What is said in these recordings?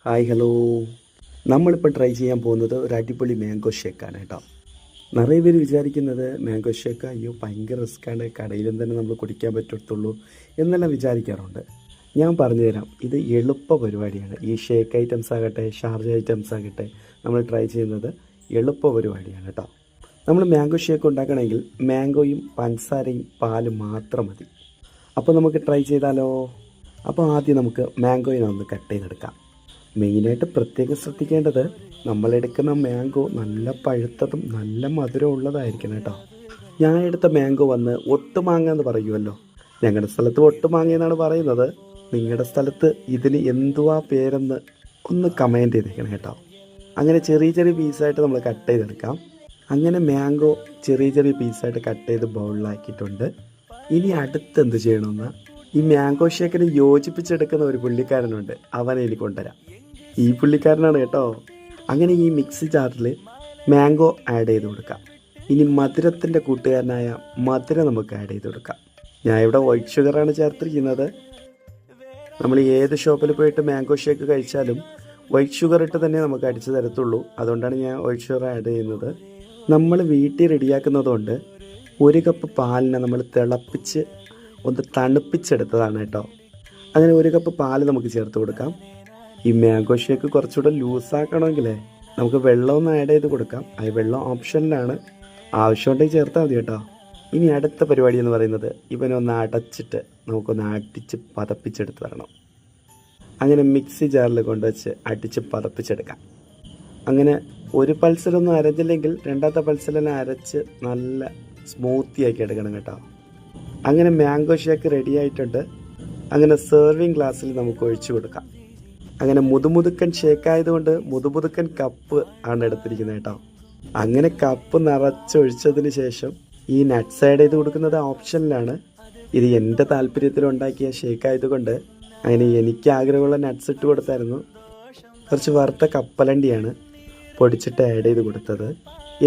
Hi hello. നമ്മളിപ്പോൾ try ചെയ്യാൻ പോകുന്നത് ഒരു അടിപൊളി മാംഗോ ഷേക്കാണ് കേട്ടോ. നിറയെ പേര് വിചാരിക്കുന്നത് മാംഗോ ഷേക്ക് അയ്യോ ഭയങ്കര റിസ്ക്കാണ്, കടയിലും തന്നെ നമ്മൾ കുടിക്കാൻ പറ്റത്തുള്ളൂ എന്നെല്ലാം വിചാരിക്കാറുണ്ട്. ഞാൻ പറഞ്ഞുതരാം, ഇത് എളുപ്പ പരിപാടിയാണ്. ഈ ഷേക്ക് ഐറ്റംസ് ആകട്ടെ, ഷാർജ ഐറ്റംസ് ആകട്ടെ, നമ്മൾ ട്രൈ ചെയ്യുന്നത് എളുപ്പ പരിപാടിയാണ് കേട്ടോ. നമ്മൾ മാംഗോ ഷേക്ക് ഉണ്ടാക്കണമെങ്കിൽ മാംഗോയും പഞ്ചസാരയും പാലും മാത്രം മതി. അപ്പോൾ നമുക്ക് ട്രൈ ചെയ്താലോ? അപ്പോൾ ആദ്യം നമുക്ക് മാംഗോയിനെ ഒന്ന് കട്ട് ചെയ്തെടുക്കാം. മെയിനായിട്ട് പ്രത്യേകം ശ്രദ്ധിക്കേണ്ടത്, നമ്മളെടുക്കുന്ന മാംഗോ നല്ല പഴുത്തതും നല്ല മധുരം ഉള്ളതായിരിക്കണം കേട്ടോ. ഞാൻ എടുത്ത മാംഗോ വന്ന് ഒട്ടുമാങ്ങ എന്ന് പറയുമല്ലോ, ഞങ്ങളുടെ സ്ഥലത്ത് ഒട്ടുമാങ്ങ എന്നാണ് പറയുന്നത്. നിങ്ങളുടെ സ്ഥലത്ത് ഇതിന് എന്തുവാ പേരെന്ന് ഒന്ന് കമൻറ്റ് ചെയ്തേക്കണം കേട്ടോ. അങ്ങനെ ചെറിയ ചെറിയ പീസായിട്ട് നമ്മൾ കട്ട് ചെയ്തെടുക്കാം. അങ്ങനെ മാംഗോ ചെറിയ ചെറിയ പീസായിട്ട് കട്ട് ചെയ്ത് ബൗളിലാക്കിയിട്ടുണ്ട്. ഇനി അടുത്ത് എന്ത് ചെയ്യണമെന്ന്, ഈ മാംഗോ ഷേക്കിന് യോജിപ്പിച്ചെടുക്കുന്ന ഒരു പുള്ളിക്കാരനുണ്ട്, അവനെ എനിക്ക് കൊണ്ടുവരാം. ഈ പുള്ളിക്കാരനാണ് കേട്ടോ. അങ്ങനെ ഈ മിക്സി ജാറിൽ മാംഗോ ആഡ് ചെയ്ത് കൊടുക്കാം. ഇനി മധുരത്തിൻ്റെ കൂട്ടുകാരനായ മധുരം നമുക്ക് ആഡ് ചെയ്ത് കൊടുക്കാം. ഞാൻ ഇവിടെ വൈറ്റ് ഷുഗറാണ് ചേർത്തിരിക്കുന്നത്. നമ്മൾ ഏത് ഷോപ്പിൽ പോയിട്ട് മാംഗോ ഷേക്ക് കഴിച്ചാലും വൈറ്റ് ഷുഗർ ഇട്ട് തന്നെ നമുക്ക് അടിച്ചു തരത്തുള്ളൂ. അതുകൊണ്ടാണ് ഞാൻ വൈറ്റ് ഷുഗർ ആഡ് ചെയ്യുന്നത്. നമ്മൾ വീട്ടിൽ റെഡിയാക്കുന്നതുകൊണ്ട് 1 കപ്പ് പാലിനെ നമ്മൾ തിളപ്പിച്ച് ഒന്ന് തണുപ്പിച്ചെടുത്തതാണ് കേട്ടോ. അങ്ങനെ 1 കപ്പ് പാല് നമുക്ക് ചേർത്ത് കൊടുക്കാം. ഈ മാംഗോ ഷേക്ക് കുറച്ചുകൂടെ ലൂസാക്കണമെങ്കിലേ നമുക്ക് വെള്ളം ഒന്ന് ആഡ് ചെയ്ത് കൊടുക്കാം. അത് വെള്ളം ഓപ്ഷനിലാണ്, ആവശ്യമുണ്ടെങ്കിൽ ചേർത്താൽ മതി കേട്ടോ. ഇനി അടുത്ത പരിപാടി എന്ന് പറയുന്നത്, ഇവനൊന്ന് അടച്ചിട്ട് നമുക്കൊന്ന് അടിച്ച് പതപ്പിച്ചെടുത്ത് തരണം. അങ്ങനെ മിക്സി ജാറിൽ കൊണ്ടുവച്ച് അടിച്ച് പതപ്പിച്ചെടുക്കാം. അങ്ങനെ ഒരു പൾസിലൊന്നും അരഞ്ഞില്ലെങ്കിൽ രണ്ടാമത്തെ പൾസിലെല്ലാം അരച്ച് നല്ല സ്മൂത്തി ആക്കി എടുക്കണം കേട്ടോ. അങ്ങനെ മാംഗോ ഷേക്ക് റെഡി ആയിട്ടുണ്ട്. അങ്ങനെ സെർവിങ് ഗ്ലാസ്സിൽ നമുക്ക് ഒഴിച്ചു കൊടുക്കാം. അങ്ങനെ മുതുമുതുക്കൻ ഷേക്കായതുകൊണ്ട് മുതുമുതുക്കൻ കപ്പ് ആണ് എടുത്തിരിക്കുന്നത് കേട്ടോ. അങ്ങനെ കപ്പ് നിറച്ചൊഴിച്ചതിന് ശേഷം ഈ നട്ട്സ് ആഡ് ചെയ്ത് കൊടുക്കുന്നത് ഓപ്ഷനിലാണ്. ഇത് എൻ്റെ താല്പര്യത്തിലുണ്ടാക്കിയ ഷേക്കായതുകൊണ്ട് അങ്ങനെ എനിക്ക് ആഗ്രഹമുള്ള നട്ട്സ് ഇട്ട് കൊടുത്തായിരുന്നു. കുറച്ച് വറുത്ത കപ്പലണ്ടിയാണ് പൊടിച്ചിട്ട് ആഡ് ചെയ്ത് കൊടുത്തത്.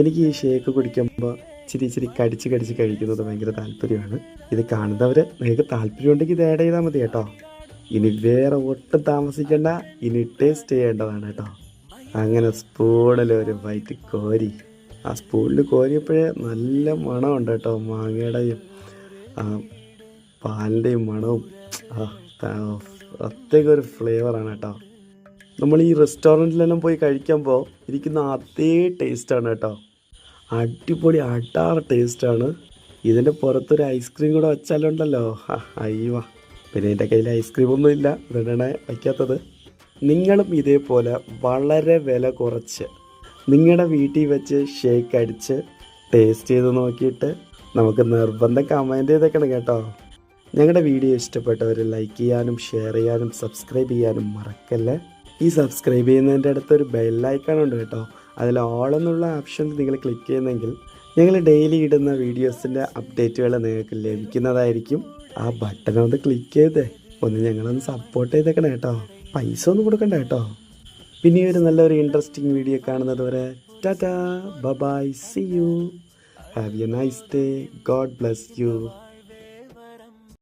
എനിക്ക് ഈ ഷേക്ക് കുടിക്കുമ്പോൾ ഇച്ചിരി കടിച്ച് കഴിക്കുന്നത് ഭയങ്കര താല്പര്യമാണ്. ഇത് കാണുന്നവർ നിങ്ങൾക്ക് താല്പര്യമുണ്ടെങ്കിൽ ഇത് ആഡ് ചെയ്താൽ മതി കേട്ടോ. ഇനി വേറെ ഒട്ടും താമസിക്കേണ്ട, ഇനി ടേസ്റ്റ് ചെയ്യേണ്ടതാണ് കേട്ടോ. അങ്ങനെ സ്പൂണിൽ ഒരു ബൈറ്റ് കോരി, ആ സ്പൂണിൽ കോരിയപ്പോഴേ നല്ല മണമുണ്ട് കേട്ടോ. മാങ്ങയുടെയും പാലിൻ്റെയും മണവും പ്രത്യേക ഒരു ഫ്ലേവറാണ് കേട്ടോ. നമ്മൾ ഈ റെസ്റ്റോറൻറ്റിലെല്ലാം പോയി കഴിക്കുമ്പോൾ ഇരിക്കുന്ന അതേ ടേസ്റ്റാണ് കേട്ടോ. അടിപൊളി അടാറ് ടേസ്റ്റാണ്. ഇതിൻ്റെ പുറത്തൊരു ഐസ്ക്രീം കൂടെ വെച്ചാലുണ്ടല്ലോ, അയ്യോ. പിന്നെ എൻ്റെ കയ്യിൽ ഐസ്ക്രീമൊന്നും ഇല്ല, ഇതാണ് വയ്ക്കാത്തത്. നിങ്ങളും ഇതേപോലെ വളരെ വില കുറച്ച് നിങ്ങളുടെ വീട്ടിൽ വെച്ച് ഷേക്ക് അടിച്ച് ടേസ്റ്റ് ചെയ്ത് നോക്കിയിട്ട് നമുക്ക് നിർബന്ധം കമൻറ്റ് ചെയ്തേക്കണം കേട്ടോ. ഞങ്ങളുടെ വീഡിയോ ഇഷ്ടപ്പെട്ടവർ ലൈക്ക് ചെയ്യാനും ഷെയർ ചെയ്യാനും സബ്സ്ക്രൈബ് ചെയ്യാനും മറക്കല്ലേ. ഈ സബ്സ്ക്രൈബ് ചെയ്യുന്നതിൻ്റെ അടുത്തൊരു ബെല്ലൈക്കണുണ്ട് കേട്ടോ. അതിൽ ഓൾ എന്നുള്ള ഓപ്ഷൻ നിങ്ങൾ ക്ലിക്ക് ചെയ്യുന്നെങ്കിൽ ഞങ്ങൾ ഡെയിലി ഇടുന്ന വീഡിയോസിൻ്റെ അപ്ഡേറ്റുകൾ നിങ്ങൾക്ക് ലഭിക്കുന്നതായിരിക്കും. ആ ബട്ടൺ ഒന്ന് ക്ലിക്ക് ചെയ്തേ ഒന്ന് ഞങ്ങളൊന്ന് സപ്പോർട്ട് ചെയ്തേക്കണം കേട്ടോ. പൈസ ഒന്നും കൊടുക്കണ്ട കേട്ടോ. പിന്നെ ഒരു നല്ലൊരു ഇൻട്രസ്റ്റിംഗ് വീഡിയോ കാണുന്നത് വരെ tata, bye, see you, have a nice day, God bless U.